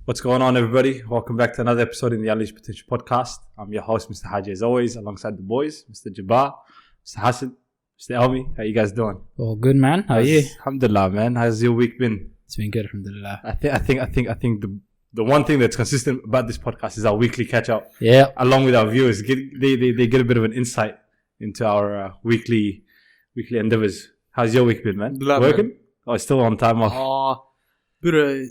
What's going on, everybody? Welcome back to another episode in the Unleashed Potential Podcast. I'm your host, Mr. Haji, as always, alongside the boys, Mr. Jabar, Mr. Hassan, Mr. Elmi. How you guys doing? Oh, good, man. How are you? Alhamdulillah, man. How's your week been? It's been good, alhamdulillah. I think the one thing that's consistent about this podcast is our weekly catch up. Yeah. Along with our viewers, they get a bit of an insight into our weekly endeavors. How's your week been, man? Working? Man. Oh, still on time off. Bit of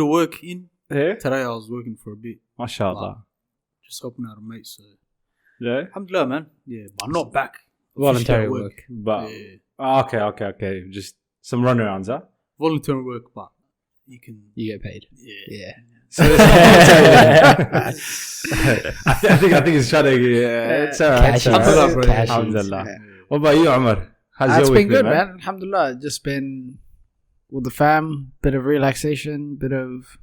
work in. Yeah. Today I was working for a bit. MashaAllah. Just helping out a mate. So yeah. Alhamdulillah, man. Yeah, but I'm not back. Voluntary work. But okay. Just some runarounds, huh? Voluntary work, but you get paid. Yeah. So I think it's trying to. It's alright. Alhamdulillah. What about you, Omar? How's It's your been week good, man? Alhamdulillah. Just been with the fam, bit of relaxation, bit of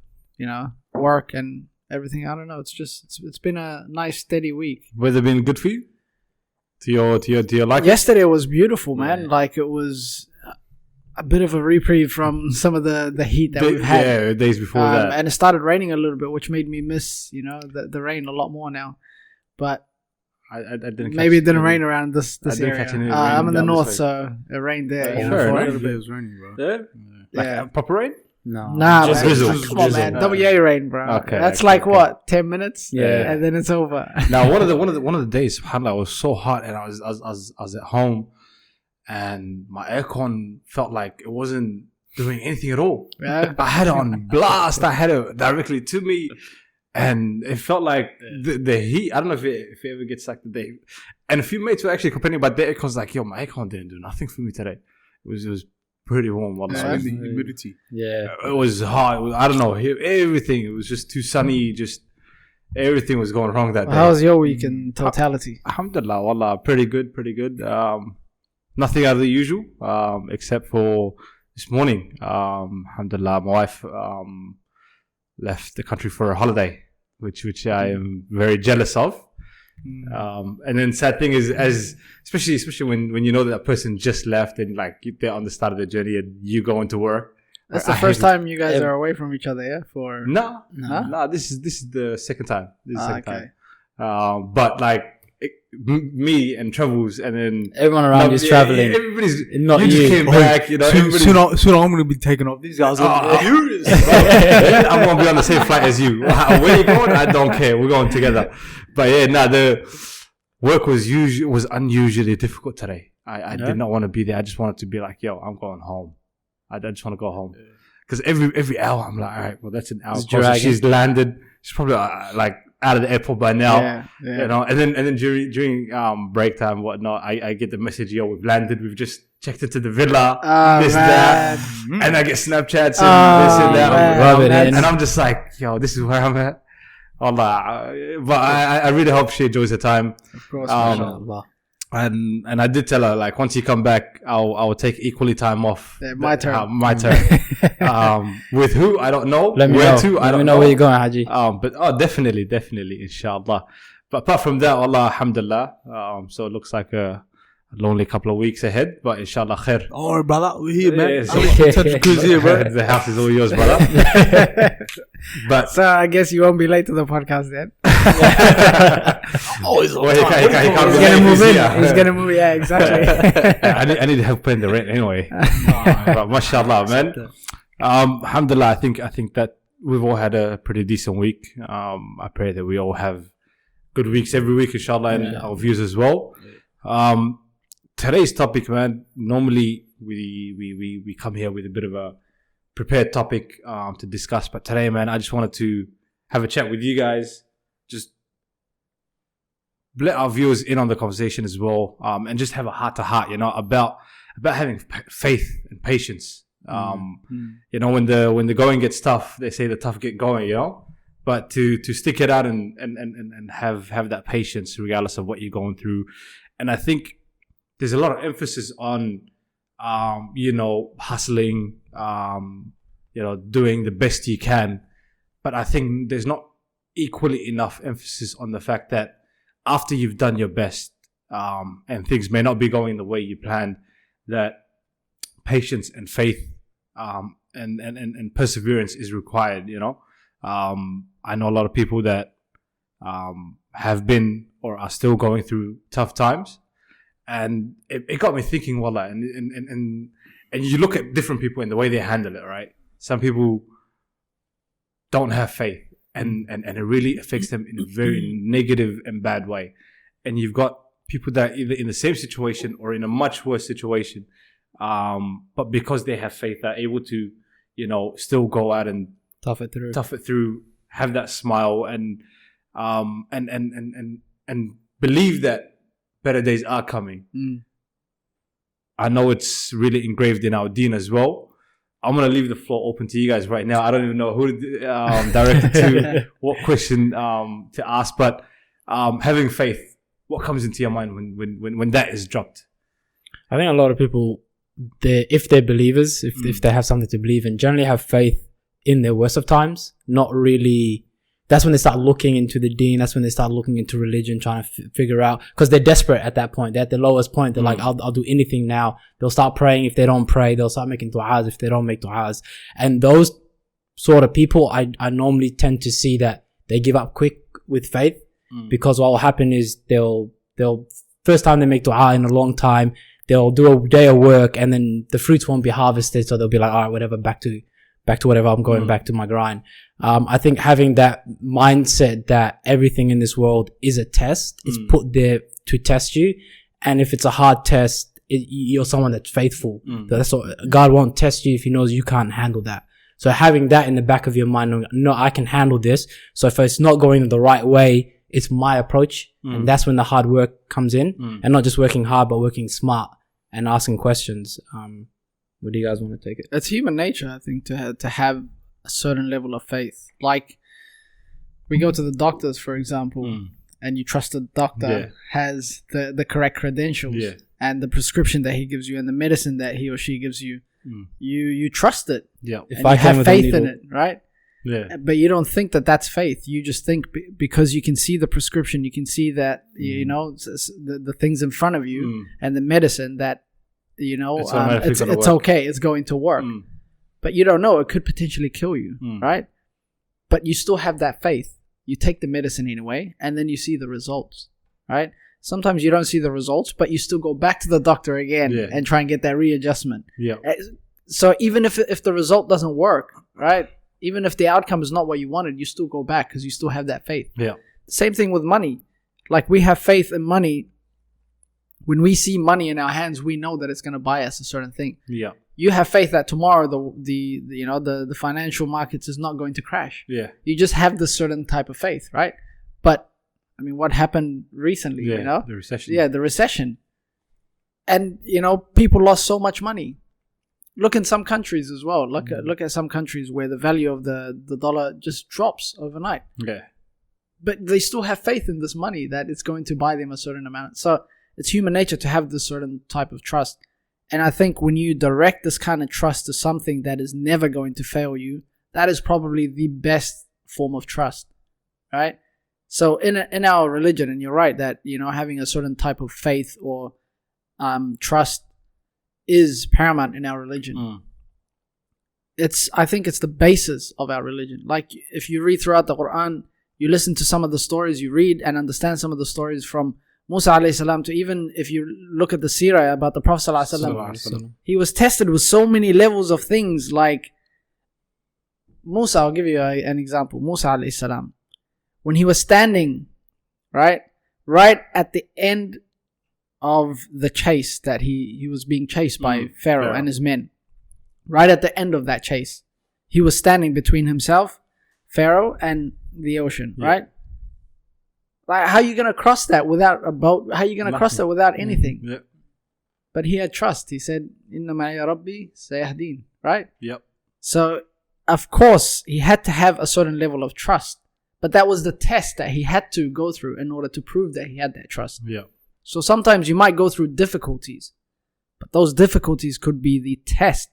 work and everything. I don't know. It's been a nice steady week. Weather been good for you? To your liking? Yesterday was beautiful, man. Yeah. Like it was a bit of a reprieve from some of the heat that we've had. Yeah, days before that. And it started raining a little bit, which made me miss the rain a lot more now. But I didn't. Maybe it didn't rain around this area. I'm in the north, way. So it rained there. Fair for a little bit it was raining, bro. Yeah. Proper rain? No, just man. Come on, man. WA rain, bro. Okay, that's what, 10 minutes? Yeah, and then it's over. Now, one of the days, subhanAllah, it was so hot, and I was at home, and my aircon felt like it wasn't doing anything at all. Yeah. I had it on blast. I had it directly to me, and it felt like the heat. I don't know if it ever gets like the day. And a few mates were actually complaining about their aircons, like, yo, my aircon didn't do nothing for me today. It was pretty warm. The humidity. Yeah. It was hot. I don't know. Everything. It was just too sunny. Just everything was going wrong that day. How was your week in totality? Alhamdulillah. Wallah, pretty good. Nothing out of the usual, except for this morning. Alhamdulillah, my wife left the country for a holiday, which I am very jealous of. And then sad thing is, especially when you know that person just left and like they're on the start of the journey and you go into work. That's the first time you guys are away from each other, yeah? No. This is the second time. But like me and travels, and then everyone around you is traveling. Everybody's not you. Just came back, Soon I'm gonna be taken off. These guys are furious. I'm gonna be on the same flight as you. Where you going? I don't care. We're going together. But yeah, the work was unusually difficult today. I did not want to be there. I just wanted to be like, yo, I'm going home. I just want to go home. Because every hour I'm like, all right, well, that's an hour. So she's landed. She's probably like out of the airport by now. Yeah. And then during break time and whatnot, I get the message, yo, we've landed. We've just checked into the villa. That. And I get Snapchats and this and that. And I'm just like, yo, this is where I'm at. Allah. But I really hope she enjoys her time. Of course, and I did tell her, like, once you come back, I'll take equally time off. Yeah, my turn. My turn. With who? I don't know. Let me know where you're going, Haji. But definitely, inshallah. But apart from that, Allah, alhamdulillah. So it looks like a lonely couple of weeks ahead, but inshallah khair. Oh, brother, we're here, man. Yeah, here, bro. The house is all yours, brother. But so I guess you won't be late to the podcast then. Always He's gonna move in. Yeah, exactly. I need help paying the rent anyway. But mashallah, man. Alhamdulillah, I think that we've all had a pretty decent week. I pray that we all have good weeks every week, inshallah, and our views as well. Today's topic, man, normally we come here with a bit of a prepared topic to discuss, but today, man, I just wanted to have a chat with you guys, just let our viewers in on the conversation as well, and just have a heart-to-heart, about having faith and patience. When the going gets tough, they say the tough get going, but to stick it out and have that patience regardless of what you're going through. And I think there's a lot of emphasis on, hustling, doing the best you can. But I think there's not equally enough emphasis on the fact that after you've done your best, and things may not be going the way you planned, that patience and faith, and perseverance is required, I know a lot of people that have been or are still going through tough times, and it got me thinking, wallah, and you look at different people and the way they handle it, right? Some people don't have faith, and it really affects them in a very negative and bad way. And you've got people that are either in the same situation or in a much worse situation, but because they have faith, they're able to, still go out and Tough it through, have that smile, and believe that better days are coming. I know it's really engraved in our deen as well. I'm going to leave the floor open to you guys right now. I don't even know who to direct it to, what question to ask, but having faith, what comes into your mind when that is dropped? I think a lot of people, if they're believers, if they have something to believe in, generally have faith in their worst of times. Not really. That's when they start looking into the deen. That's when they start looking into religion, trying to figure out, because they're desperate at that point. They're at the lowest point. They're like, I'll do anything now. They'll start praying. If they don't pray, they'll start making du'as if they don't make du'as. And those sort of people, I normally tend to see that they give up quick with faith, because what will happen is they'll first time they make du'a in a long time, they'll do a day of work and then the fruits won't be harvested. So they'll be like, all right, whatever, back to whatever, I'm going back to my grind. I think having that mindset that everything in this world is a test, is put there to test you. And if it's a hard test, you're someone that's faithful. That's what, God won't test you if he knows you can't handle that. So having that in the back of your mind, no, I can handle this. So if it's not going the right way, it's my approach. And that's when the hard work comes in, and not just working hard, but working smart and asking questions. Where do you guys want to take it? It's human nature, I think, to have a certain level of faith. Like, we go to the doctors, for example, and you trust the doctor has the correct credentials and the prescription that he gives you and the medicine that he or she gives you. You trust it. If I have faith in it, right? But you don't think that that's faith. You just think because you can see the prescription, you can see that, the things in front of you and the medicine that, it's okay, it's going to work. But you don't know, it could potentially kill you, right? But you still have that faith. You take the medicine anyway, and then you see the results, right? Sometimes you don't see the results, but you still go back to the doctor again and try and get that readjustment. So even if the result doesn't work, right? Even if the outcome is not what you wanted, you still go back because you still have that faith. Same thing with money. Like, we have faith in money. When we see money in our hands, we know that it's going to buy us a certain thing. You have faith that tomorrow the financial markets is not going to crash. You just have this certain type of faith, right? But I mean, what happened recently? The recession. The recession, and people lost so much money. Look in some countries as well. Look at some countries where the value of the dollar just drops overnight. But they still have faith in this money that it's going to buy them a certain amount. So it's human nature to have this certain type of trust. And I think when you direct this kind of trust to something that is never going to fail you, that is probably the best form of trust, right? So in our religion, and you're right that, having a certain type of faith or trust is paramount in our religion. I think it's the basis of our religion. Like, if you read throughout the Quran, you listen to some of the stories, you read and understand some of the stories from Musa alayhi salam, to even if you look at the seerah about the Prophet sallallahu alaihi wasallam, he was tested with so many levels of things. Like Musa, I'll give you an example. Musa alayhi salam, when he was standing right at the end of the chase, that he was being chased by Pharaoh and his men, right at the end of that chase, he was standing between himself, Pharaoh, and the ocean, right? Like, how are you going to cross that without a boat? How are you going to cross that without anything? But he had trust. He said, Inna ma'iya Rabbi sayahdeen, right? So, of course, he had to have a certain level of trust. But that was the test that he had to go through in order to prove that he had that trust. So sometimes you might go through difficulties, but those difficulties could be the test.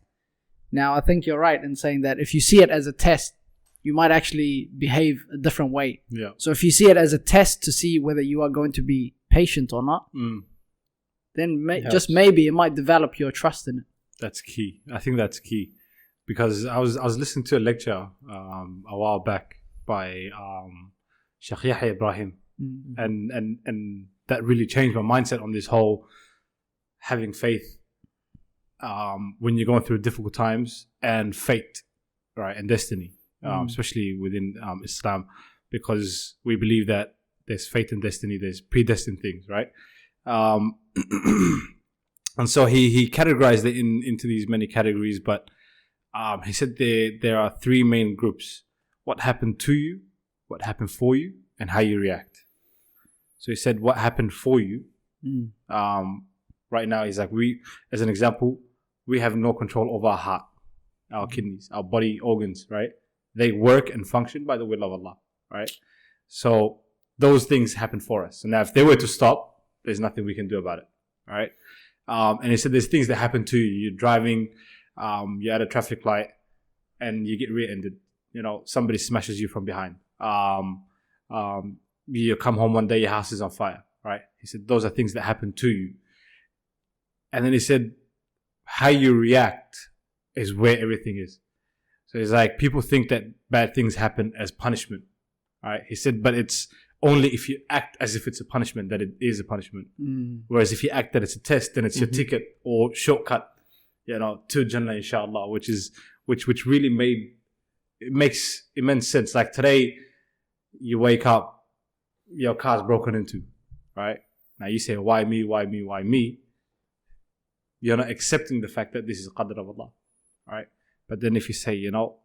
Now, I think you're right in saying that if you see it as a test, you might actually behave a different way. So if you see it as a test to see whether you are going to be patient or not, then just maybe it might develop your trust in it. That's key. I think that's key, because I was listening to a lecture a while back, by Sheikh Yahya Ibrahim, Mm. and that really changed my mindset on this whole having faith when you're going through difficult times, and fate, right, and destiny, especially within Islam, because we believe that there's fate and destiny, there's predestined things, right? And so he categorized it into these many categories, but he said there are three main groups: what happened to you, what happened for you, and how you react. So he said what happened for you. Right now, he's like, as an example, we have no control over our heart, our kidneys, our body organs, right? They work and function by the will of Allah, right? So those things happen for us. So now if they were to stop, there's nothing we can do about it, right? And he said there's things that happen to you. You're driving, you're at a traffic light, and you get rear-ended. You know, somebody smashes you from behind. You come home one day, your house is on fire, right? He said those are things that happen to you. And then he said how you react is where everything is. So it's like people think that bad things happen as punishment, right? He said, but it's only if you act as if it's a punishment that it is a punishment. Whereas if you act that it's a test, then it's your ticket or shortcut, you know, to Jannah, inshallah, which really makes immense sense. Like today, you wake up, your car's broken into, right? Now you say, why me, why me, why me? You're not accepting the fact that this is qadr of Allah, right? But then if you say, you know,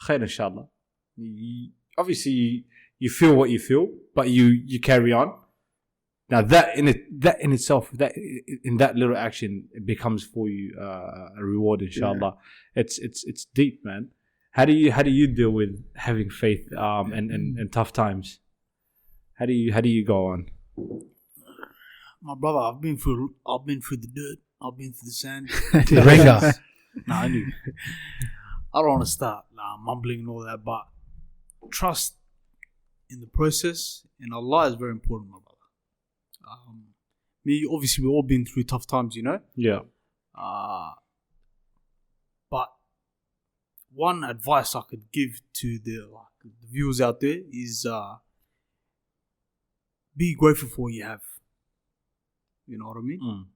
khair inshallah, obviously you feel what you feel, but you carry on. Now that in itself, in that little action, it becomes for you a reward, inshallah. Yeah. It's deep, man. How do you deal with having faith and tough times? How do you go on? My brother, I've been through the dirt. I've been through the sand. The ringer. Nah, I knew. I don't want to start mumbling and all that, but trust in the process and Allah is very important, my brother. Obviously, we've all been through tough times, you know? Yeah. But one advice I could give to the viewers out there is be grateful for what you have. You know what I mean?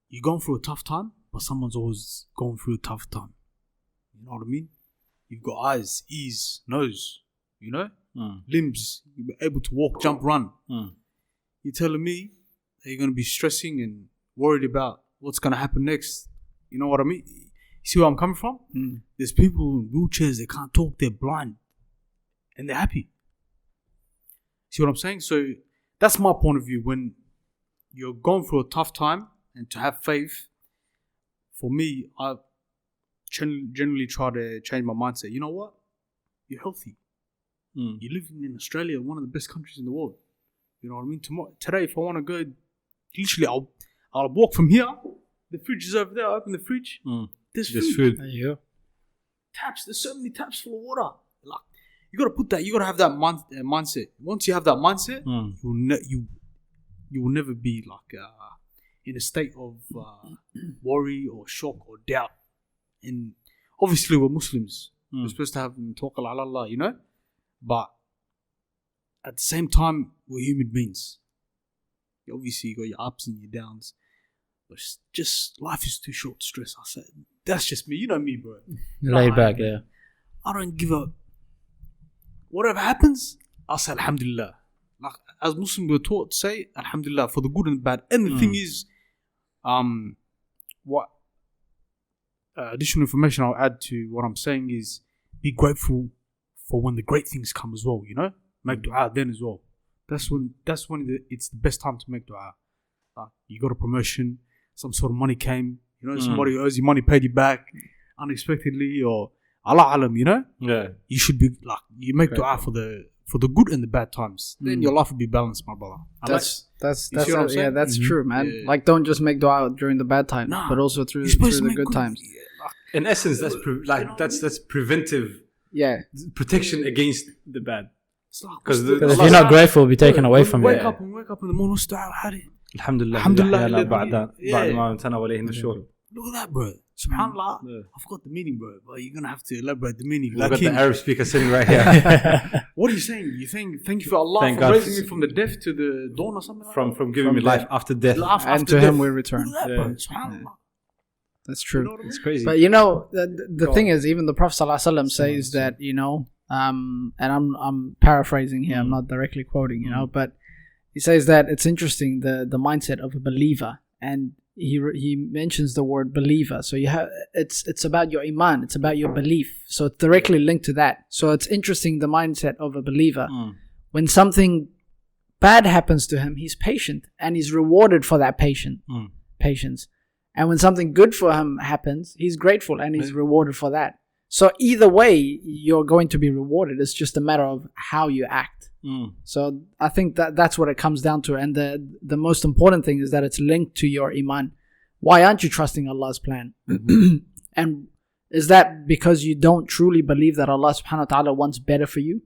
You're going through a tough time, but someone's always going through a tough time. You know what I mean? You've got eyes, ears, nose, you know? Limbs. You're able to walk, jump, run. You're telling me that you're going to be stressing and worried about what's going to happen next. You know what I mean? You see where I'm coming from? There's people in wheelchairs, they can't talk, they're blind. And they're happy. See what I'm saying? So that's my point of view. When you're going through a tough time and to have faith, for me, I generally try to change my mindset. You know what? You're healthy. You're living in Australia, one of the best countries in the world. You know what I mean? Today, if I want to go, literally, I'll walk from here. The fridge is over there. I open the fridge. There's food. There you go. Taps. There's so many taps full of water. Like, you got to put that. You got to have that mindset. Once you have that mindset, you will never be like in a state of worry or shock or doubt. And obviously, we're Muslims. We're supposed to have tawakkul ala Allah, you know. But at the same time, we're human beings. Obviously, you got your ups and your downs. But just life is too short to stress. I said, that's just me. You know me, bro. Laid back, yeah. I don't give a. Whatever happens, I'll say Alhamdulillah. Like, as Muslims, we're taught to say Alhamdulillah for the good and the bad. And the thing is, what additional information I'll add to what I'm saying is be grateful for when the great things come as well, you know? Make dua then as well. That's when it's the best time to make dua. You got a promotion, some sort of money came, you know, somebody who owes you money paid you back unexpectedly, or Allah alam, you know? Yeah. You should be like, you make dua for the good and the bad times. Then your life will be balanced, my brother. That's true, man. Yeah. Like, don't just make dua during the bad times, but also through the good times. Yeah, like, in essence, that's preventive. Yeah, protection against the bad. Because if you're not grateful, it'll be taken away from you. Wake up in the morning, Alhamdulillah. Look at that, bro. Subhanallah, I forgot the meaning, bro. But you're gonna have to elaborate the meaning. We've got the Arab speaker sitting right here. What are you saying? You saying thank you for Allah Thank for God. raising me from the death to the dawn or something? Like from giving me life after death. And to him we return. Subhanallah. That's true. You know what I mean? It's crazy. But you know, the thing is, even the Prophet ﷺ says that, you know, and I'm paraphrasing here, I'm not directly quoting, you know, but he says that it's interesting, the mindset of a believer, and he mentions the word believer. So you have it's about your iman, it's about your belief. So it's directly linked to that. So it's interesting, the mindset of a believer. When something bad happens to him, he's patient and he's rewarded for that patience. And when something good for him happens, he's grateful and he's rewarded for that. So either way, you're going to be rewarded. It's just a matter of how you act. So I think that's what it comes down to. And the most important thing is that it's linked to your iman. Why aren't you trusting Allah's plan? And is that because you don't truly believe that Allah subhanahu wa ta'ala wants better for you?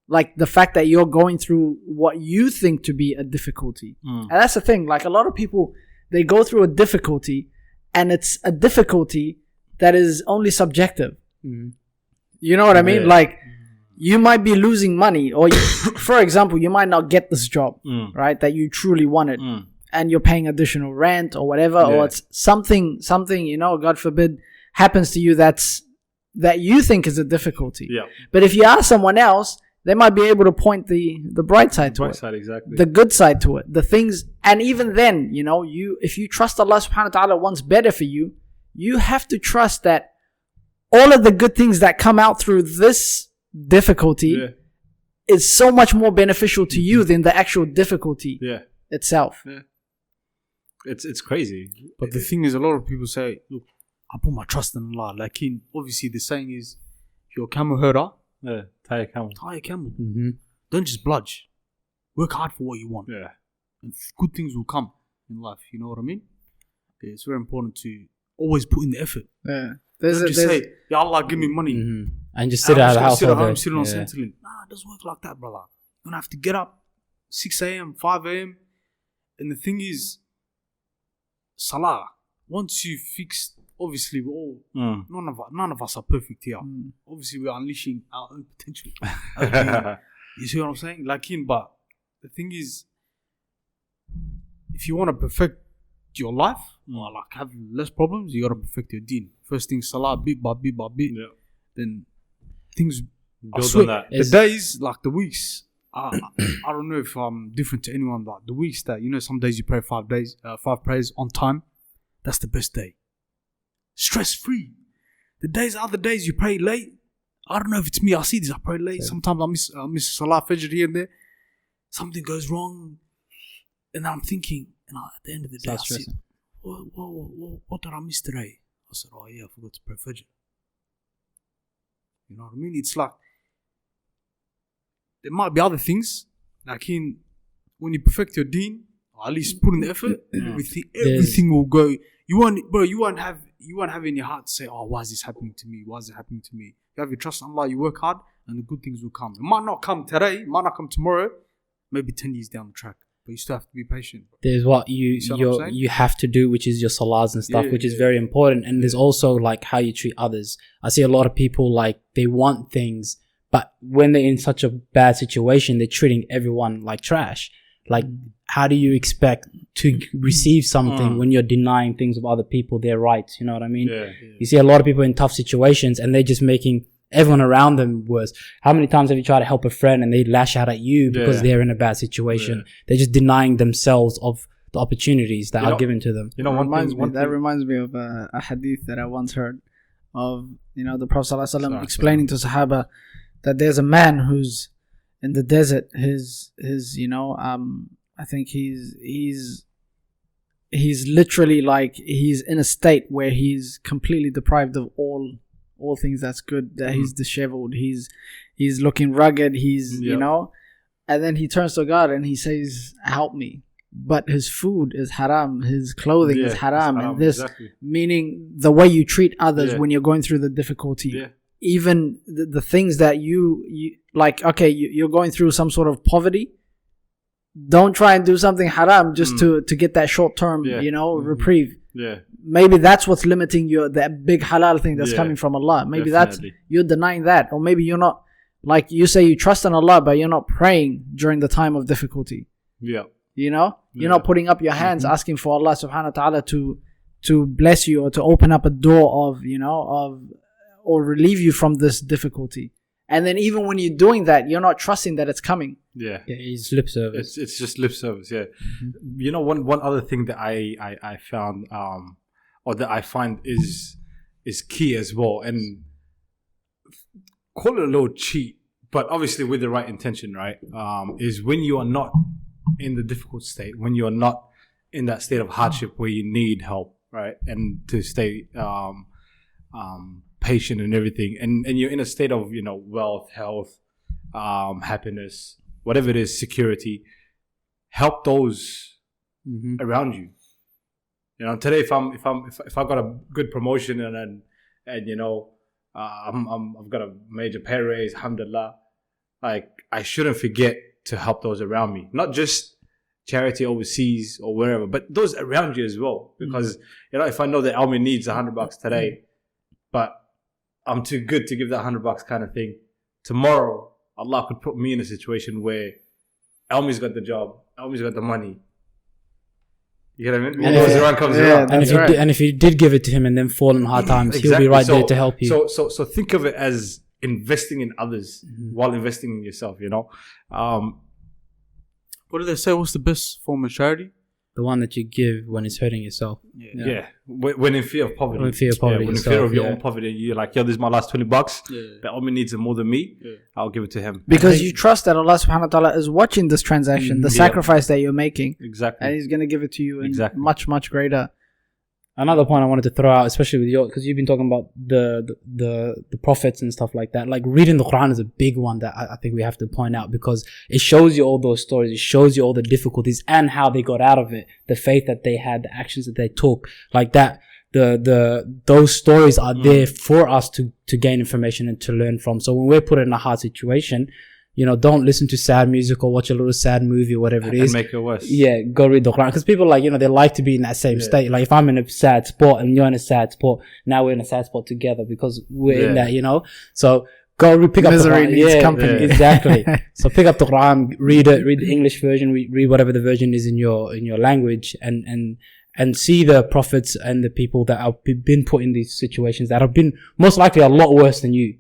Like the fact that you're going through what you think to be a difficulty. And that's the thing. Like a lot of people, they go through a difficulty, and it's a difficulty that is only subjective. You know what I mean? Like, you might be losing money, or for example, you might not get this job, right, that you truly wanted, and you're paying additional rent or whatever, or it's something, you know, God forbid, happens to you that you think is a difficulty. But if you ask someone else, they might be able to point the bright side to it. Exactly. The good side to it. The things, and even then, you know, if you trust Allah subhanahu wa ta'ala wants better for you, you have to trust that all of the good things that come out through this difficulty is so much more beneficial to you than the actual difficulty itself. It's crazy. But the thing is, a lot of people say, look, I put my trust in Allah. Like, obviously the saying is, if you're a camel herder, tie a camel. Don't just bludge. Work hard for what you want. And good things will come in life. You know what I mean? It's very important to always put in the effort. Don't just say, Ya Allah, give me money. And just sit at the house all day. Sit on Centrelink. Nah, it doesn't work like that, brother. You're going to have to get up 6 a.m., 5 a.m. And the thing is, Salah, once you fix, obviously we're all, none of us are perfect here. Obviously we're unleashing our own potential. You see what I'm saying? But the thing is, if you want to perfect your life, or like have less problems, you got to perfect your deen. First thing, Salah, bit by bit by bit. Then things build on that. The days, like the weeks, I don't know if I'm different to anyone, but the weeks that, you know, some days you pray 5 prayers on time, that's the best day. Stress free. The other days you pray late, I don't know if it's me, I see this, I pray late. Sometimes I miss Salah Fajr here and there. Something goes wrong, and I'm thinking, and at the end of the day, I see, what did I miss today? I said, oh yeah, I forgot to pray Fajr. You know what I mean? It's like, there might be other things, like when you perfect your deen, or at least put in the effort, everything will go. You won't have in your heart to say, oh, why is this happening to me? Why is it happening to me? You have your trust in Allah, you work hard, and the good things will come. It might not come today, it might not come tomorrow, maybe 10 years down the track. But you still have to be patient. There's what you have to do, which is your salahs and stuff, which is very important. And there's also like how you treat others. I see a lot of people, like, they want things, but when they're in such a bad situation, they're treating everyone like trash. Like, how do you expect to receive something when you're denying things of other people, their rights? You know what I mean? You see a lot of people in tough situations, and they're just making everyone around them worse. How many times have you tried to help a friend and they lash out at you because they're in a bad situation? They're just denying themselves of the opportunities that are given to them. You know, that reminds me of a hadith that I once heard of, you know, the Prophet ﷺ explaining to Sahaba that there's a man who's in the desert. His you know, I think he's literally like, he's in a state where he's completely deprived of all things that's good, that he's disheveled, he's looking rugged, you know, and then he turns to God and he says, help me. But his food is haram, his clothing is haram, and this meaning the way you treat others when you're going through the difficulty, even the things that you like, okay, you're going through some sort of poverty, don't try and do something haram just to get that short term, you know, reprieve. maybe that's what's limiting you, that big halal thing that's coming from Allah. Maybe definitely. that's, you're denying that. Or maybe you're not, like you say, you trust in Allah, but you're not praying during the time of difficulty. Yeah. You know, you're not putting up your hands asking for Allah subhanahu wa ta'ala to bless you or to open up a door of, or relieve you from this difficulty. And then even when you're doing that, you're not trusting that it's coming. Yeah. It's lip service. It's just lip service. Yeah. You know, one other thing that I found, or that I find is key as well, and call it a little cheat, but obviously with the right intention, right? Is when you are not in the difficult state, when you are not in that state of hardship where you need help, right? And to stay patient and everything, and you're in a state of, wealth, health, happiness, whatever it is, security. Help those around you. Today if I got a good promotion and I've got a major pay raise, alhamdulillah, like I shouldn't forget to help those around me, not just charity overseas or wherever, but those around you as well. Because if I know that Elmi needs $100 today, but I'm too good to give that $100 kind of thing, tomorrow Allah could put me in a situation where Elmi's got the job, Elmi's got the money. You get what I mean? What goes around comes around. And if you did give it to him and then fall in hard times, he'll be right there to help you. So think of it as investing in others while investing in yourself. What do they say? What's the best form of charity? The one that you give when it's hurting yourself. Yeah. When in fear of poverty. When in fear of poverty. When in fear of your own poverty, you're like, this is my last $20. But Omar needs it more than me. I'll give it to him. Because you trust that Allah subhanahu wa ta'ala is watching this transaction, the sacrifice that you're making. Exactly. And He's going to give it to you in much, much greater. Another point I wanted to throw out, especially with because you've been talking about the prophets and stuff like that. Like reading the Quran is a big one that I think we have to point out, because it shows you all those stories. It shows you all the difficulties and how they got out of it, the faith that they had, the actions that they took, like that. Those stories are there for us to gain information and to learn from. So when we're put in a hard situation, don't listen to sad music or watch a little sad movie or whatever it is. And make it worse. Yeah, go read the Quran. Because people they like to be in that same state. Like if I'm in a sad spot and you're in a sad spot, now we're in a sad spot together because we're in that, So go pick up the Quran. Needs company. Exactly. So pick up the Quran, read the English version, read whatever the version is in your language, and see the prophets and the people that have been put in these situations that have been most likely a lot worse than you.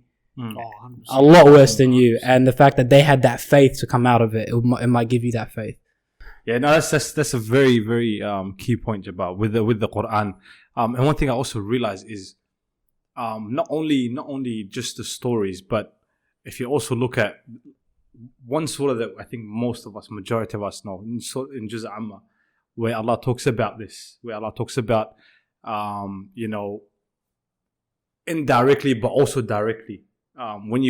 A lot worse than you, and the fact that they had that faith to come out of it, it might give you that faith. Yeah, no, that's a very, very key point, Jabbar, with the Quran. And one thing I also realized is not only just the stories, but if you also look at one surah that I think majority of us know, in Juz Amma, where Allah talks about this, where Allah talks about indirectly but also directly. When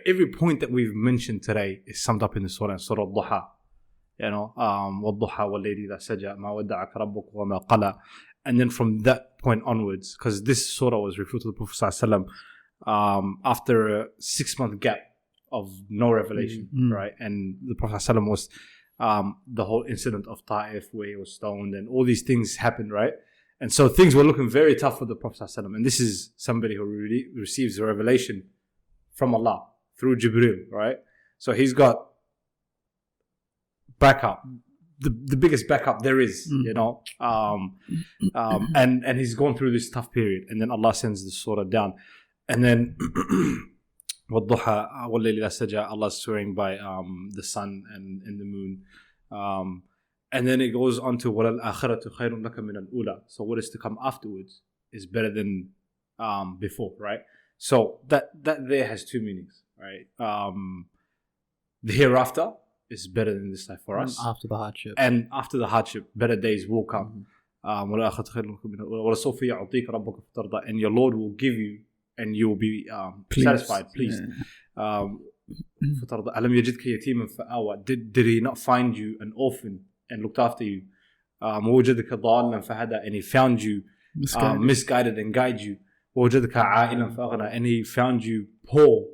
every point that we've mentioned today is summed up in the surah Al-Duha, وَالضُّحَى وَاللَّيْلِ إِذَا سَجَى مَا وَدَّعَكَ رَبُّكَ وَمَا قَلَى. And then from that point onwards, because this surah was revealed to the Prophet ﷺ after a 6-month gap of no revelation, right? And the Prophet ﷺ was the whole incident of Ta'if where he was stoned, and all these things happened, right? And so things were looking very tough for the Prophet ﷺ. And this is somebody who really receives the revelation from Allah through Jibreel, right? So he's got backup, the biggest backup there is, and he's gone through this tough period. And then Allah sends the surah down. And then وَالضُّحَى وَاللَّيْلِ إِذَا سَجَى, Allah's swearing by the sun and the moon. And then it goes on to وَلَلْآخِرَةُ خَيْرٌ لَكَ مِنَ الْأُولَى. So what is to come afterwards is better than before, right? So that there has two meanings, right? The hereafter is better than this life for us. After the hardship. And after the hardship, better days will come. وَلَلْآخِرَةُ خَيْرٌ لَكَ مِنَ الْأُولَى وَلَسَوْفَ يُعْطِيكَ رَبُّكَ فَتَرْضَى. And your Lord will give you and you will be satisfied, pleased. فَتَرْضَى أَلَمْ يَجِدْكَ يَتِيمًا فَآوَى. Did he not find you an orphan and looked after you? وَوَجَدَكَ ضَالًّا فَهَدَى. And he found you misguided and guided you. وَوَجَدَكَ عَائِلًا فَأَغْنَى. And he found you poor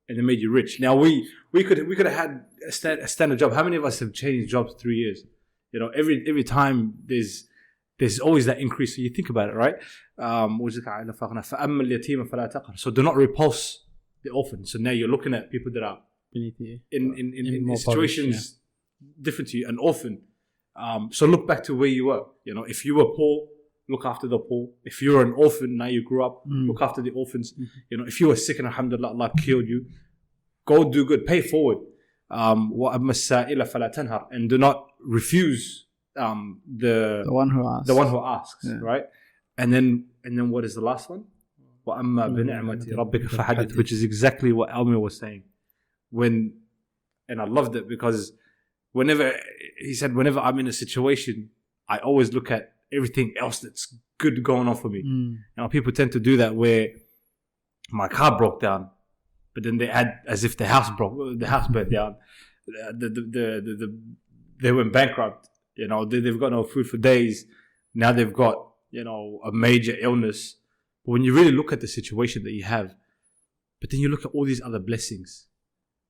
and they made you rich. Now we could have had a standard job. How many of us have changed jobs 3 years? Every time there's there's always that increase. So you think about it, right? So do not repulse the orphan. So now you're looking at people that are in situations different to you, an orphan. So look back to where you were. If you were poor, look after the poor. If you're an orphan, now you grew up, look after the orphans. If you were sick and alhamdulillah, Allah cured you, go do good, pay forward. And do not refuse the one who asks, right? And then what is the last one? Which is exactly what Elmi was saying. And I loved it because whenever I'm in a situation, I always look at everything else that's good going on for me. People tend to do that where my car broke down, but then they add as if the house burned down. They went bankrupt. They've got no food for days. Now they've got a major illness. But when you really look at the situation that you have, but then you look at all these other blessings,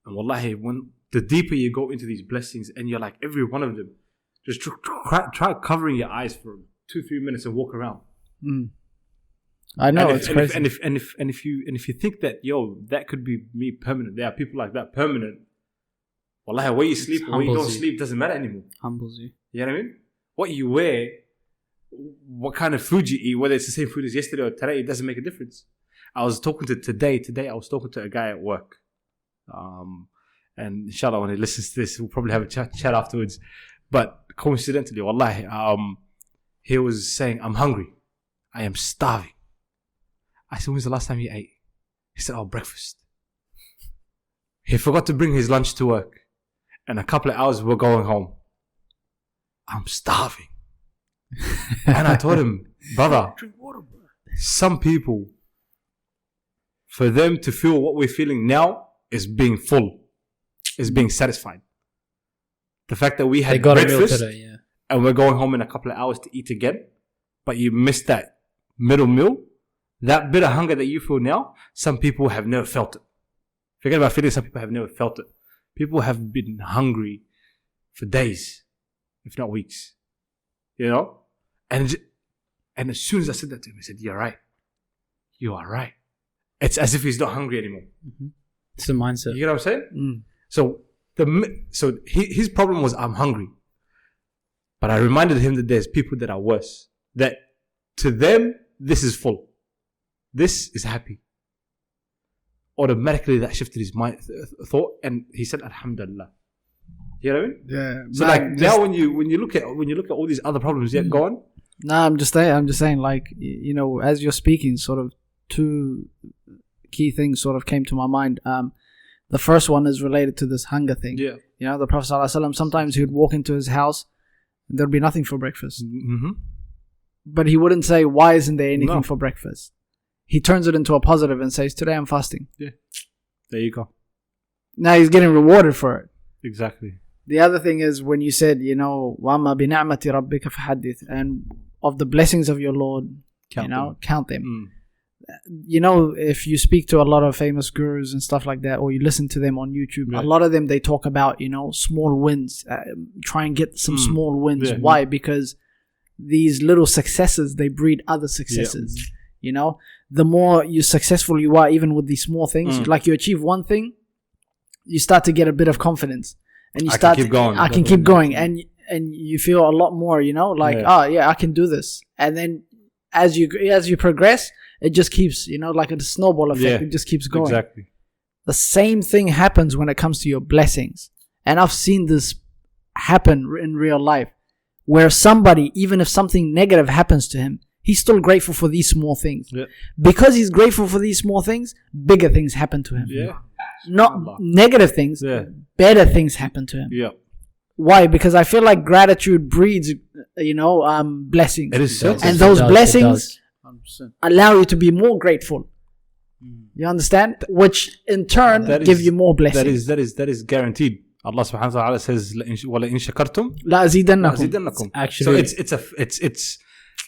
and wallahi, when the deeper you go into these blessings, and you're like every one of them, just try covering your eyes for 2-3 minutes and walk around. I know it's crazy. And if you think that that could be me permanent, there are people like that permanent. Wallahi, where you sleep or where you don't sleep doesn't matter anymore. Humbles you. You know what I mean? What you wear, what kind of food you eat, whether it's the same food as yesterday or today, it doesn't make a difference. I was talking to today I was talking to a guy at work. And inshallah, when he listens to this, we'll probably have a chat afterwards. But coincidentally, wallahi, he was saying, I'm hungry. I am starving. I said, when's the last time you ate? He said, breakfast. He forgot to bring his lunch to work. And a couple of hours, we're going home. I'm starving. And I told him, brother, some people, for them to feel what we're feeling now is being full, is being satisfied. The fact that we had breakfast and we're going home in a couple of hours to eat again, but you missed that middle meal, that bit of hunger that you feel now, some people have never felt it. Forget about feeling, some people have never felt it. People have been hungry for days, if not weeks. And as soon as I said that to him, he said, you're right. You are right. It's as if he's not hungry anymore. It's the mindset. You get what I'm saying? So his problem was, I'm hungry. But I reminded him that there's people that are worse. That to them, this is full. This is happy. Automatically that shifted his mind thought, and he said, Alhamdulillah. You know what I mean? Yeah. So now when you look at all these other problems, go on. No, I'm just saying, like, as you're speaking, sort of two key things sort of came to my mind. The first one is related to this hunger thing. Yeah. The Prophet ﷺ, sometimes he would walk into his house, and there'd be nothing for breakfast. But he wouldn't say, why isn't there anything for breakfast? He turns it into a positive and says, today I'm fasting. Yeah. There you go. Now he's getting rewarded for it. Exactly. The other thing is when you said, وَأَمَّا بِنِعْمَةِ رَبِّكَ فَحَدِّثْ, and of the blessings of your Lord, count them. If you speak to a lot of famous gurus and stuff like that, or you listen to them on YouTube, a lot of them, they talk about, small wins. Try and get some small wins. Yeah. Why? Because these little successes, they breed other successes. The more successful you are, even with these small things, like you achieve one thing, you start to get a bit of confidence, and you start keep going. I can keep going, and you feel a lot more, I can do this. And then as you progress, it just keeps, like a snowball effect. It just keeps going. Exactly. The same thing happens when it comes to your blessings, and I've seen this happen in real life, where somebody, even if something negative happens to him, he's still grateful for these small things. Yeah. Because he's grateful for these small things, bigger things happen to him. Yeah. Not negative things, better things happen to him. Yeah. Why? Because I feel like gratitude breeds, blessings. It is so. And those blessings allow you to be more grateful. You understand? Which in turn give you more blessings. That is guaranteed. Allah subhanahu wa ta'ala says, وَلَئِن شَكَرْتُمْ لَأَزِيدَنَّكُمْ. Actually, so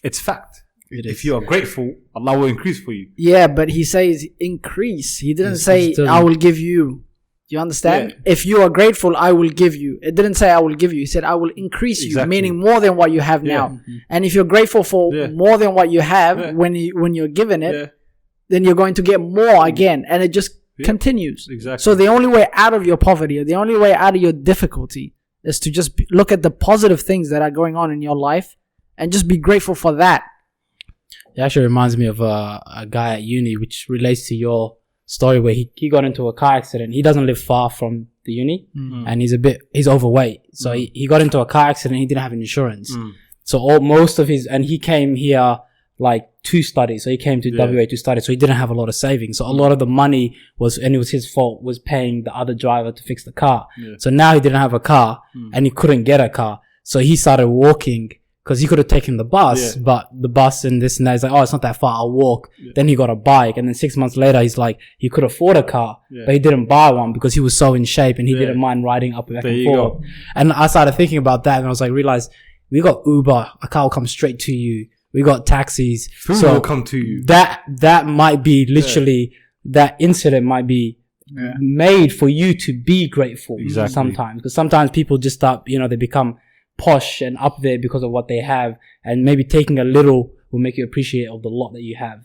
it's fact. If you are grateful, Allah will increase for you. Yeah, but he says increase. He didn't say I will give you. You understand? If you are grateful, I will give you. It didn't say I will give you. He said I will increase you, meaning more than what you have now. And if you're grateful for more than what you have when you're given it, then you're going to get more again, and it just continues. Exactly. So the only way out of your poverty, or the only way out of your difficulty, is to just look at the positive things that are going on in your life and just be grateful for that. It actually reminds me of a guy at uni, which relates to your story, where he got into a car accident. He doesn't live far from the uni, and he's overweight. So he got into a car accident. He didn't have insurance. So most of and he came here like to study. So he came to WA to study. So he didn't have a lot of savings. So a lot of the money and it was his fault, was paying the other driver to fix the car. So now he didn't have a car and he couldn't get a car. So he started walking, because he could have taken the bus, but the bus and this and that, he's like, oh, it's not that far, I'll walk. Then he got a bike, and then 6 months later, he's like, he could afford a car, but he didn't buy one because he was so in shape, and he didn't mind riding up and back and forth. And I started thinking about that, and I was like, realized we got Uber, a car will come straight to you. We got taxis. Food will come to you. That might be literally, that incident might be made for you to be grateful sometimes. Because sometimes people just start, they become posh and up there because of what they have, and maybe taking a little will make you appreciate of the lot that you have.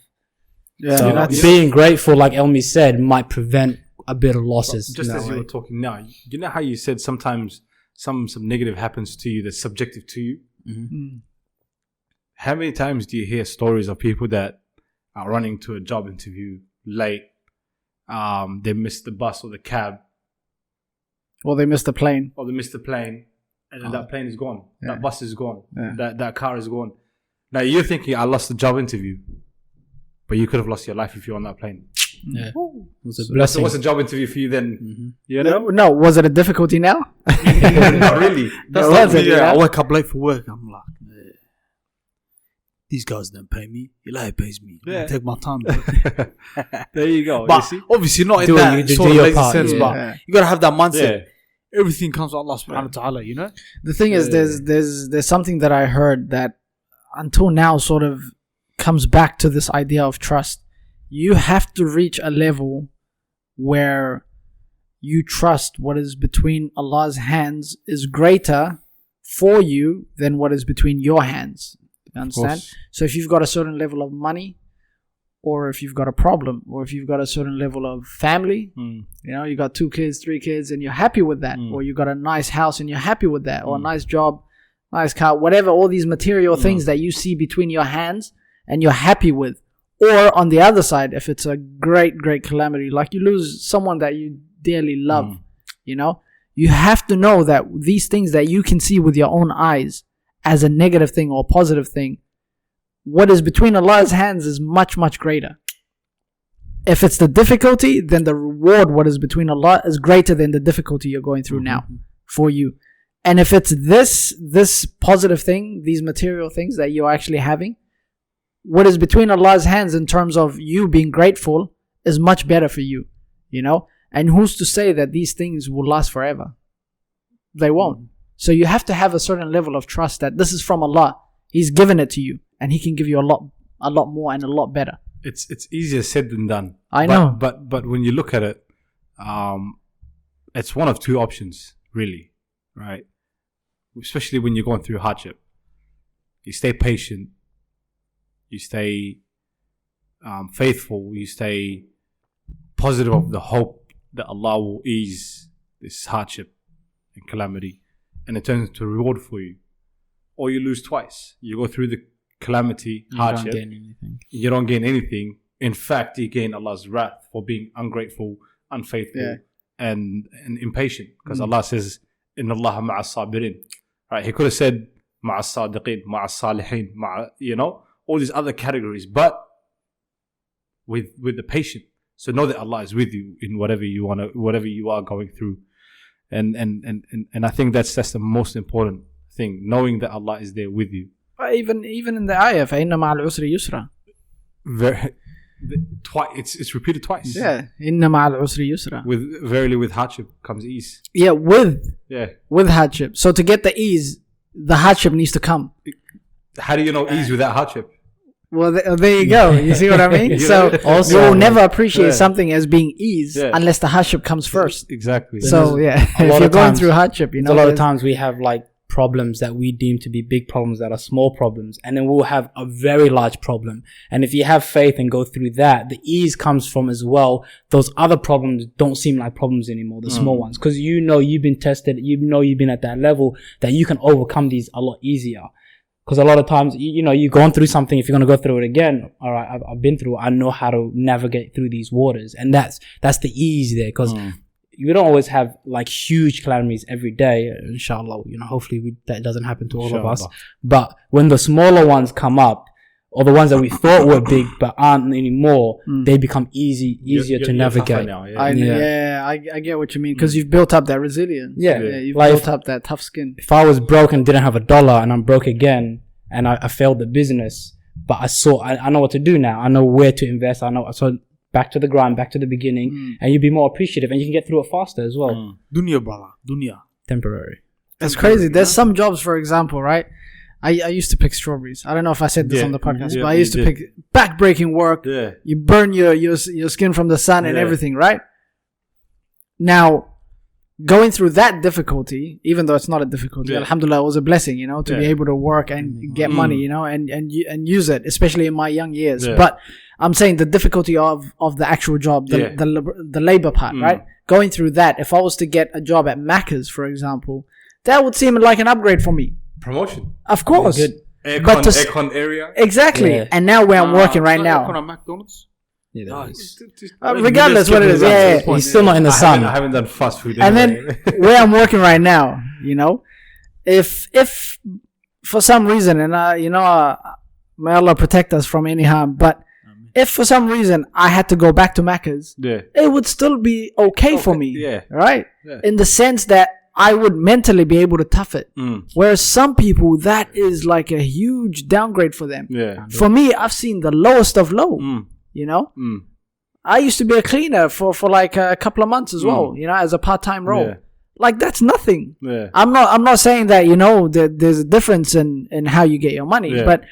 So being grateful, like Elmi said, might prevent a bit of losses. Just as you were talking now, you know how you said sometimes some negative happens to you that's subjective to you? How many times do you hear stories of people that are running to a job interview late, they missed the bus or the cab, or they missed the plane, and then that plane is gone. That bus is gone. That car is gone. Now you're thinking, I lost the job interview, but you could have lost your life if you're on that plane. It was a blessing. So what's a job interview for you then? You know? No, was it a difficulty now? Not really. I wake up late for work. I'm like, these guys don't pay me. Eli pays me. I take my time. There you go. But you obviously not in that sort of lazy sense. But you gotta have that mindset. Everything comes from Allah subhanahu wa ta'ala, you know? The thing is, there's something that I heard that until now sort of comes back to this idea of trust. You have to reach a level where you trust what is between Allah's hands is greater for you than what is between your hands. You understand? So if you've got a certain level of money, or if you've got a problem, or if you've got a certain level of family, you got 2 kids, 3 kids, and you're happy with that, or you got a nice house and you're happy with that, or a nice job, nice car, whatever, all these material things that you see between your hands and you're happy with. Or on the other side, if it's a great, great calamity, like you lose someone that you dearly love, you have to know that these things that you can see with your own eyes as a negative thing or a positive thing, what is between Allah's hands is much, much greater. If it's the difficulty, then the reward, what is between Allah, is greater than the difficulty you're going through now for you. And if it's this positive thing, these material things that you're actually having, what is between Allah's hands in terms of you being grateful is much better for you, And who's to say that these things will last forever? They won't. So you have to have a certain level of trust that this is from Allah. He's given it to you, and He can give you a lot more and a lot better. It's easier said than done. I know. But when you look at it, it's one of two options, really, right? Especially when you're going through hardship. You stay patient. You stay faithful. You stay positive of the hope that Allah will ease this hardship and calamity, and it turns into a reward for you. Or you lose twice. You go through the calamity, hardship. You don't gain anything. In fact, you gain Allah's wrath for being ungrateful, unfaithful, and impatient. Because Allah says, "Inna Allah ma'as sabirin." Right? He could have said, "Ma'as sadiqin, ma'as salihin," all these other categories, but with the patient. So know that Allah is with you in whatever you are going through, and I think that's the most important thing, knowing that Allah is there with you. Even in the ayah, فَإِنَّ مَعَ الْعُسْرِ يُسْرًا. It's repeated twice. Yeah, إِنَّ مَعَ الْعُسْرِ يُسْرًا. Verily with hardship comes ease. Yeah, with hardship. So to get the ease, the hardship needs to come. How do you know ease without hardship? Well, there you go. You see what I mean? So Also, you'll never appreciate something as being ease unless the hardship comes first. Exactly. So if lot you're of going times- through hardship, a lot of times we have like problems that we deem to be big problems that are small problems, and then we'll have a very large problem. And if you have faith and go through that, the ease comes from as well. Those other problems don't seem like problems anymore, the small ones, because you've been tested, you've been at that level that you can overcome these a lot easier. Because a lot of times, you've gone through something. If you're going to go through it again, all right, I've been through it. I know how to navigate through these waters. And that's the ease there. Because you don't always have like huge calamities every day. Inshallah, hopefully that doesn't happen to all of us. But when the smaller ones come up, or the ones that we thought were big but aren't anymore, they become easier to navigate. Now, I get what you mean, because you've built up that resilience. You've like built up that tough skin. If I was broke and didn't have $1 and I'm broke again and I failed the business, but I know what to do now. I know where to invest. So back to the grind, back to the beginning, and you'd be more appreciative and you can get through it faster as well. Dunya, brother. Dunya. Temporary. It's crazy. There's some jobs, for example, right? I used to pick strawberries. I don't know if I said this on the podcast, but I used to pick back-breaking work. Yeah. You burn your skin from the sun and everything, right? Now, going through that difficulty, even though it's not a difficulty, alhamdulillah, it was a blessing, to be able to work and get money, and use it, especially in my young years. But I'm saying the difficulty of the actual job, the labor part, right? Going through that, if I was to get a job at Macca's, for example, that would seem like an upgrade for me. Promotion. Of course. Aircon area. Exactly. Yeah. And now where I'm working right now. Aircon at McDonald's? Regardless what it is. He's still not in the sun. I haven't done fast food. And then where I'm working right now, if for some reason, and may Allah protect us from any harm, but if for some reason I had to go back to Macca's, it would still be okay for me. Yeah. Right? Yeah. In the sense that I would mentally be able to tough it. Whereas some people, that is like a huge downgrade for them. Yeah. For me, I've seen the lowest of low, I used to be a cleaner for like a couple of months as well, as a part-time role. Yeah. Like that's nothing. Yeah. I'm not saying that, that there's a difference in how you get your money, but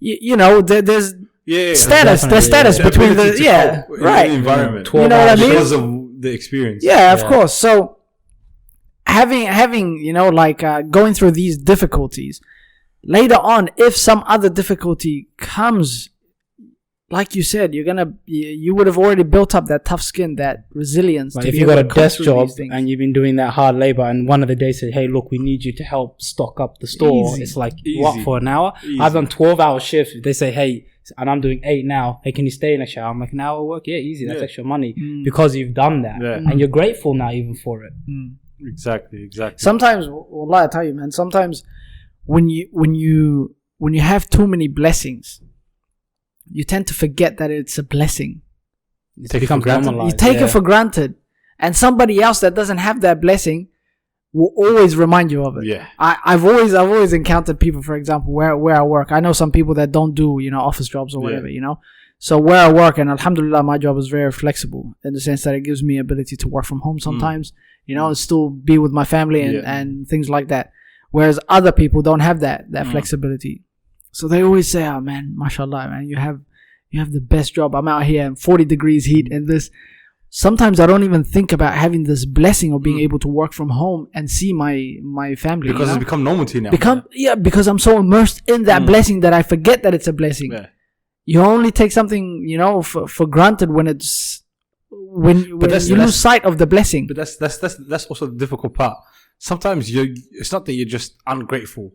there's status. There's status between the right environment. You know what I mean? Because of the experience. Yeah, of course. So having going through these difficulties later on, if some other difficulty comes, like you said, you would have already built up that tough skin, that resilience. Like if you got a desk job and you've been doing that hard labor, and one of the days said, "Hey, look, we need you to help stock up the store." It's like what, for an hour? I've done 12-hour shifts. They say, "Hey," and I'm doing 8 now. "Hey, can you stay in a shower?" I'm like, "An hour work? Yeah, easy. That's extra money because you've done that, and you're grateful now even for it." Exactly. Sometimes, wallah, I tell you, man. Sometimes when you have too many blessings, you tend to forget that it's a blessing. You take it for granted. You take it for granted, and somebody else that doesn't have that blessing will always remind you of it. Yeah, I've always encountered people, for example, where I work. I know some people that don't do office jobs or whatever, So where I work, and alhamdulillah, my job is very flexible in the sense that it gives me ability to work from home sometimes, and still be with my family and things like that. Whereas other people don't have that flexibility. So they always say, "Oh man, mashallah, man, you have the best job. I'm out here in 40 degrees heat and this." Sometimes I don't even think about having this blessing of being able to work from home and see my family. Because it's become normal to you now. Because I'm so immersed in that blessing that I forget that it's a blessing. Yeah. You only take something, for granted when you lose sight of the blessing. But that's also the difficult part. Sometimes it's not that you're just ungrateful,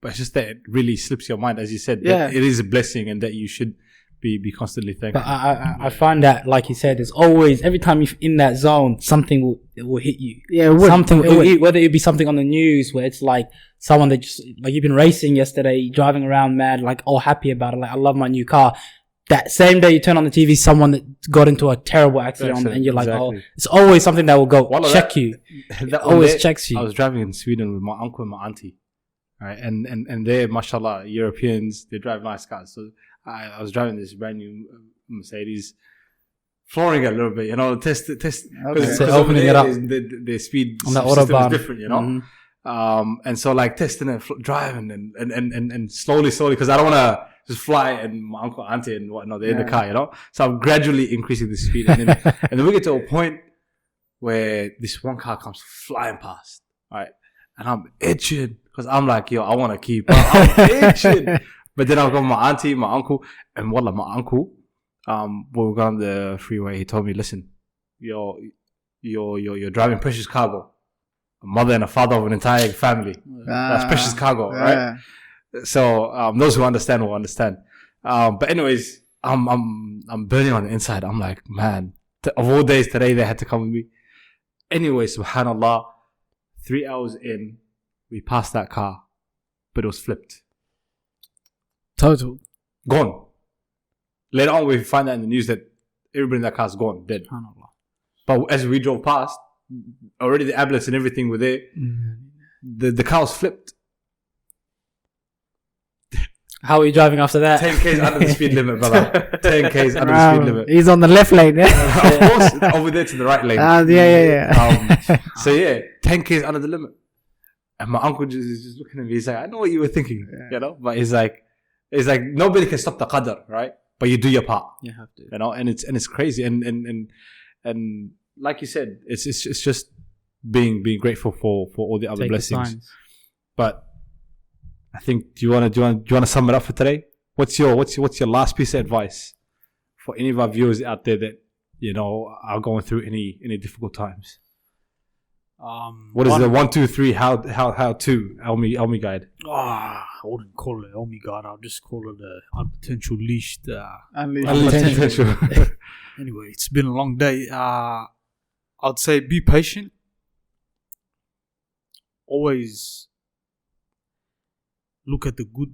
but it's just that it really slips your mind, as you said. That it is a blessing and that you should be constantly thankful. But I find that, like you said, it's always, every time you're in that zone, something will hit you. Yeah, it would. Whether it be something on the news where it's like someone that just, like, you've been racing yesterday, driving around mad, like all happy about it, like, I love my new car. That same day you turn on the TV, someone that got into a terrible accident, and you're like, oh, it's always something that will go check you. That always checks you. I was driving in Sweden with my uncle and my auntie, right? And they're, mashallah, Europeans, they drive nice cars. So I was driving this brand new Mercedes, flooring it a little bit, test. Because opening it up. The speed on the system autobahn is different, and so like testing it, driving and slowly, because I don't want to just fly, and my uncle, auntie, and whatnot, they're in the car, you know. So I'm gradually increasing the speed, and then we get to a point where this one car comes flying past, right? And I'm itching because I'm like, yo, I want to keep up. I'm itching. But then I've got my auntie, my uncle, and wallah, my uncle, when we got on the freeway, he told me, listen, you're driving precious cargo. A mother and a father of an entire family. That's precious cargo, right? So those who understand will understand. But anyways, I'm burning on the inside. I'm like, man, of all days, today they had to come with me. Anyway, subhanallah, 3 hours in, we passed that car, but it was flipped. Total. Gone. Later on, we find out in the news that everybody in that car is gone, dead. But as we drove past, already the ambulance and everything were there. The car was flipped. How are you driving after that? 10 k's under the speed limit, brother. 10 k's under the speed limit. He's on the left lane. Of course, over there to the right lane. So yeah, 10 k's under the limit. And my uncle just looking at me. He's like, I know what you were thinking, you know. But he's like, nobody can stop the qadr, right? But you do your part. You have to, you know. And it's crazy. And like you said, it's just being grateful for all the other take blessings. The but I think do you want to sum it up for today? What's your last piece of advice for any of our viewers out there that are going through any difficult times? What is the 1, 2, 3 how to Elmi guide? I wouldn't call it Elmi guide. I'll just call it unleashed. Potential. Anyway, it's been a long day. I'd say be patient. Always look at the good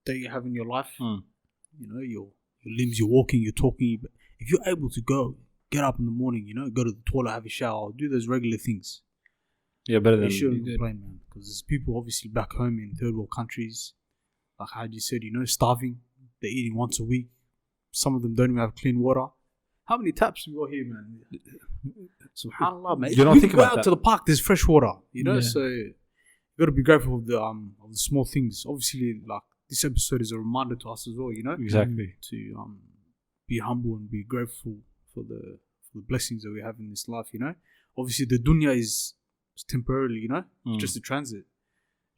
that you have in your life. You know, your limbs, you're walking, you're talking. If you're able to get up in the morning, go to the toilet, have a shower, do those regular things. Yeah, better than you shouldn't complain, man. Because there's people obviously back home in third world countries, like Haji said, starving. They're eating once a week. Some of them don't even have clean water. How many taps we got here, man? SubhanAllah, man. You don't think go about out that. to the park, there's fresh water, Yeah. So you got to be grateful of the small things. Obviously, like this episode is a reminder to us as well, Exactly. To be humble and be grateful for the blessings that we have in this life, Obviously, the dunya is temporarily, it's just a transit.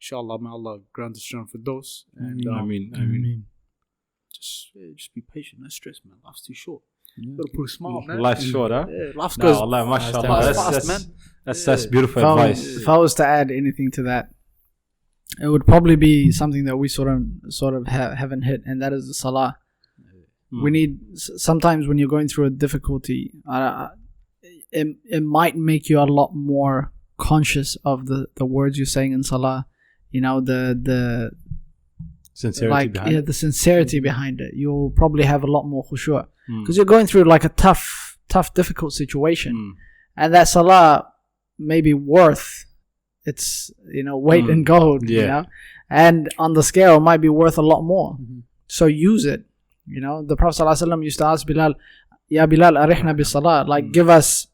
Inshallah, may Allah grant us strength for those. And I mean. Just be patient, no stress, man. Life's too short. You gotta put a smile, man. Life's short, huh? Yeah, life goes fast, man. That's beautiful advice. If I was to add anything to that, it would probably be something that we sort of haven't hit, and that is the salah. We need, sometimes when you're going through a difficulty, it might make you a lot more conscious of the words you're saying in salah. The sincerity behind it. The sincerity behind it. You'll probably have a lot more khushu' because you're going through like a tough, difficult situation, and that salah may be worth its weight in gold. And on the scale it might be worth a lot more. So use it. The Prophet ﷺ used to ask Bilal, Ya Bilal, arihna bi salah, like give us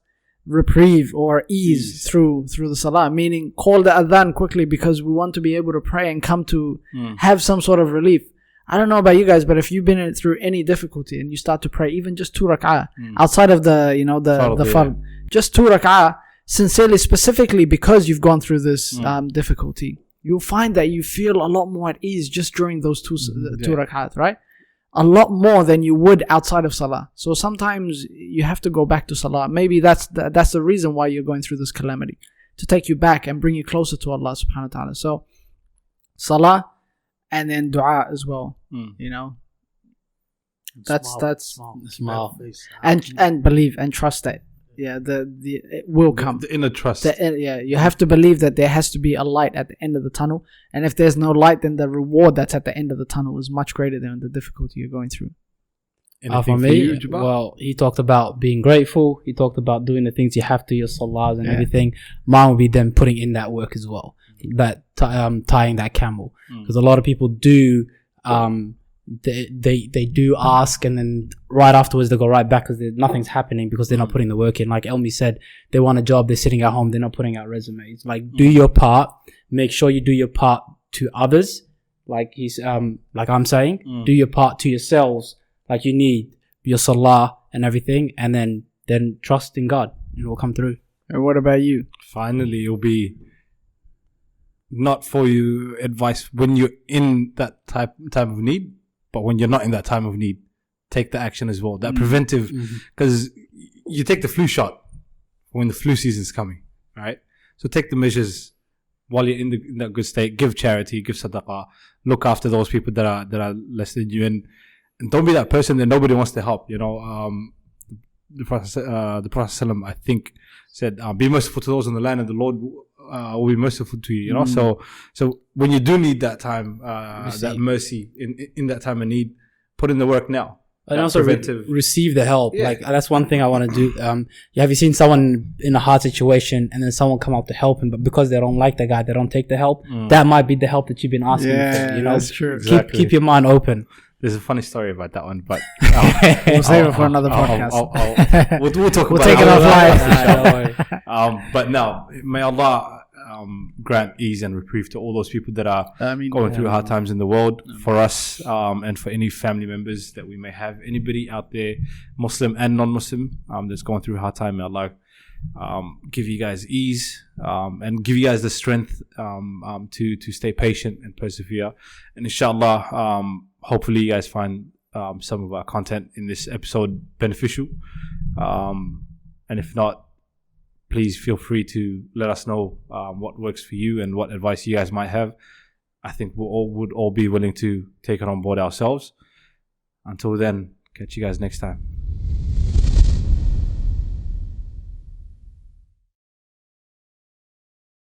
reprieve or ease through the salah, meaning call the adhan quickly because we want to be able to pray and come to have some sort of relief. I don't know about you guys, but if you've been through any difficulty and you start to pray even just 2 rak'ah outside of the fard, just 2 rak'ah sincerely, specifically because you've gone through this difficulty, you'll find that you feel a lot more at ease just during those two rak'ahs, right? A lot more than you would outside of salah. So sometimes you have to go back to salah. Maybe that's the reason why you're going through this calamity, to take you back and bring you closer to Allah subhanahu wa ta'ala. So salah and then dua as well. That's smile. and believe and trust that it will come. The inner trust. You have to believe that there has to be a light at the end of the tunnel, and if there's no light, then the reward that's at the end of the tunnel is much greater than the difficulty you're going through. For me, well, he talked about being grateful. He talked about doing the things you have to, your salahs and everything. Mine will be then putting in that work as well, that tying that camel, because a lot of people do. They do ask, and then right afterwards they go right back because nothing's happening because they're not putting the work in. Like Elmi said, they want a job, they're sitting at home, they're not putting out resumes. Like do your part, make sure you do your part to others, like he's like I'm saying, do your part to yourselves, like you need your salah and everything, and then trust in God, and it will come through. And what about you? Finally, it'll be not for you advice when you're in that time of need, but when you're not in that time of need, take the action as well. That preventive, because you take the flu shot when the flu season's coming, right? So take the measures while you're in that good state. Give charity, give sadaqah, look after those people that are less than you, and don't be that person that nobody wants to help. You know, the Prophet ﷺ, I think, said, "Be merciful to those in the land, and the Lord will be merciful to you." You know, so when you do need that time, that mercy in that time of need, put in the work now. And also receive the help. Yeah. Like that's one thing I want to do. Have you seen someone in a hard situation and then someone come out to help him, but because they don't like the guy, they don't take the help? That might be the help that you've been asking for. You know, that's true. Exactly. Keep your mind open. There's a funny story about that one, but we'll save it for another podcast. We'll talk we'll about take it offline. But no, may Allah grant ease and reprieve to all those people that are going through hard times in the world, for us and for any family members that we may have. Anybody out there, Muslim and non-Muslim, that's going through a hard time, may Allah give you guys ease and give you guys the strength to stay patient and persevere. And inshallah, hopefully you guys find some of our content in this episode beneficial, and if not, please feel free to let us know what works for you and what advice you guys might have. I think we would all be willing to take it on board ourselves. Until then, catch you guys next time.